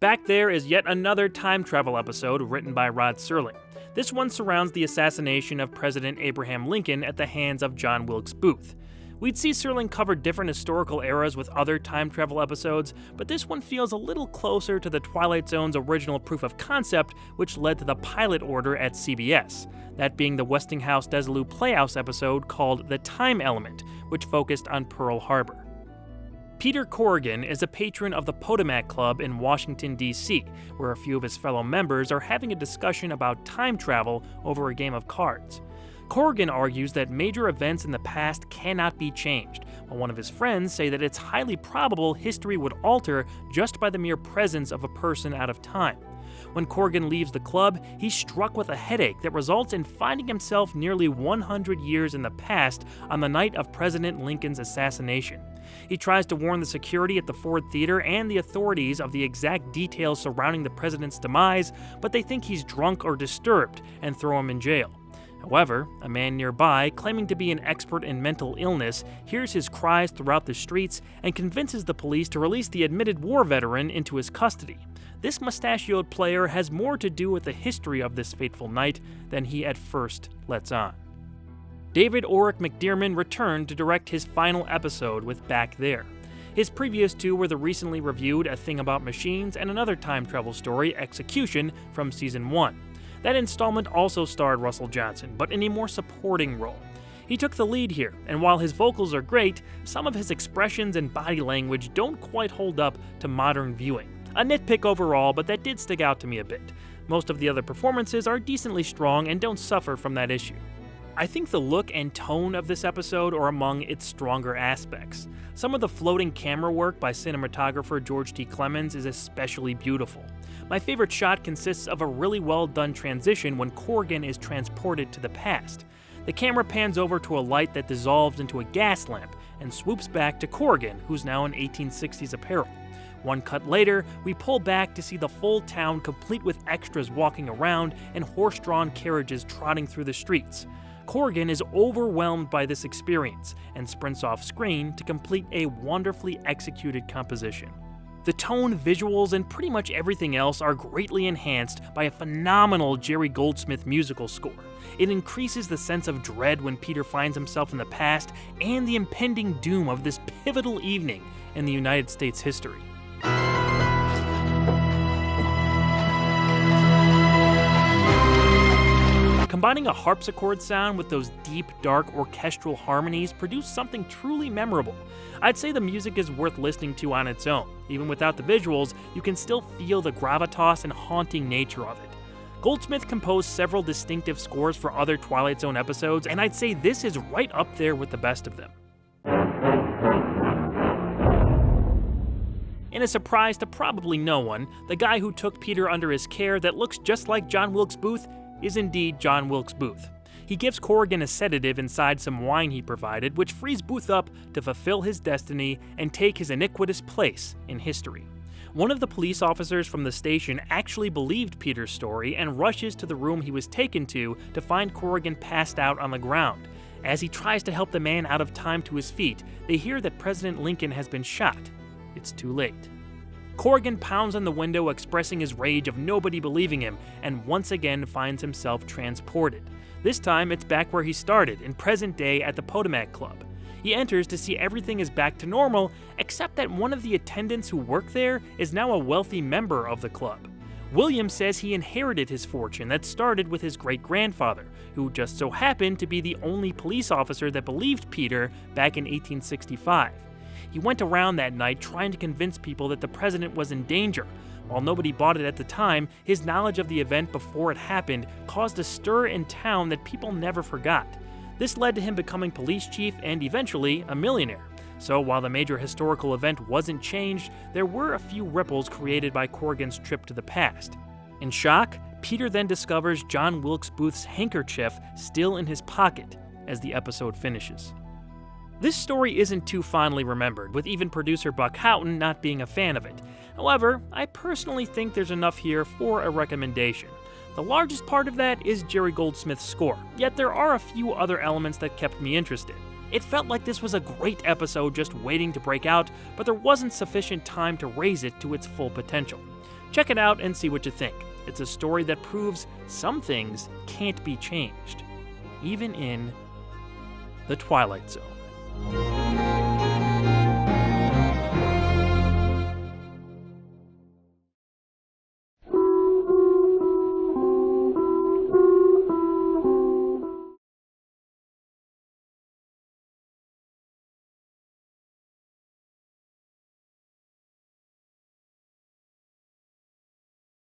Back There is yet another time travel episode written by Rod Serling. This one surrounds the assassination of President Abraham Lincoln at the hands of John Wilkes Booth. We'd see Serling cover different historical eras with other time travel episodes, but this one feels a little closer to the Twilight Zone's original proof of concept, which led to the pilot order at CBS, that being the Westinghouse Desilu Playhouse episode called The Time Element, which focused on Pearl Harbor. Peter Corrigan is a patron of the Potomac Club in Washington, D.C., where a few of his fellow members are having a discussion about time travel over a game of cards. Corrigan argues that major events in the past cannot be changed, while one of his friends say that it's highly probable history would alter just by the mere presence of a person out of time. When Corrigan leaves the club, he's struck with a headache that results in finding himself nearly 100 years in the past on the night of President Lincoln's assassination. He tries to warn the security at the Ford Theater and the authorities of the exact details surrounding the president's demise, but they think he's drunk or disturbed and throw him in jail. However, a man nearby, claiming to be an expert in mental illness, hears his cries throughout the streets and convinces the police to release the admitted war veteran into his custody. This mustachioed player has more to do with the history of this fateful night than he at first lets on. David Orrick McDearman returned to direct his final episode with Back There. His previous two were the recently reviewed A Thing About Machines and another time travel story, Execution, from Season 1. That installment also starred Russell Johnson, but in a more supporting role. He took the lead here, and while his vocals are great, some of his expressions and body language don't quite hold up to modern viewing. A nitpick overall, but that did stick out to me a bit. Most of the other performances are decently strong and don't suffer from that issue. I think the look and tone of this episode are among its stronger aspects. Some of the floating camera work by cinematographer George T. Clemens is especially beautiful. My favorite shot consists of a really well done transition when Corrigan is transported to the past. The camera pans over to a light that dissolves into a gas lamp and swoops back to Corrigan, who's now in 1860s apparel. One cut later, we pull back to see the full town complete with extras walking around and horse-drawn carriages trotting through the streets. Corrigan is overwhelmed by this experience and sprints off screen to complete a wonderfully executed composition. The tone, visuals, and pretty much everything else are greatly enhanced by a phenomenal Jerry Goldsmith musical score. It increases the sense of dread when Peter finds himself in the past and the impending doom of this pivotal evening in the United States history. Combining a harpsichord sound with those deep, dark orchestral harmonies produced something truly memorable. I'd say the music is worth listening to on its own. Even without the visuals, you can still feel the gravitas and haunting nature of it. Goldsmith composed several distinctive scores for other Twilight Zone episodes, and I'd say this is right up there with the best of them. In a surprise to probably no one, the guy who took Peter under his care that looks just like John Wilkes Booth is indeed John Wilkes Booth. He gives Corrigan a sedative inside some wine he provided, which frees Booth up to fulfill his destiny and take his iniquitous place in history. One of the police officers from the station actually believed Peter's story and rushes to the room he was taken to find Corrigan passed out on the ground. As he tries to help the man out of time to his feet, they hear that President Lincoln has been shot. It's too late. Corrigan pounds on the window, expressing his rage of nobody believing him, and once again finds himself transported. This time, it's back where he started, in present day at the Potomac Club. He enters to see everything is back to normal, except that one of the attendants who work there is now a wealthy member of the club. William says he inherited his fortune that started with his great-grandfather, who just so happened to be the only police officer that believed Peter back in 1865. He went around that night trying to convince people that the president was in danger. While nobody bought it at the time, his knowledge of the event before it happened caused a stir in town that people never forgot. This led to him becoming police chief and eventually a millionaire. So while the major historical event wasn't changed, there were a few ripples created by Corrigan's trip to the past. In shock, Peter then discovers John Wilkes Booth's handkerchief still in his pocket as the episode finishes. This story isn't too fondly remembered, with even producer Buck Houghton not being a fan of it. However, I personally think there's enough here for a recommendation. The largest part of that is Jerry Goldsmith's score, yet there are a few other elements that kept me interested. It felt like this was a great episode just waiting to break out, but there wasn't sufficient time to raise it to its full potential. Check it out and see what you think. It's a story that proves some things can't be changed, even in the Twilight Zone.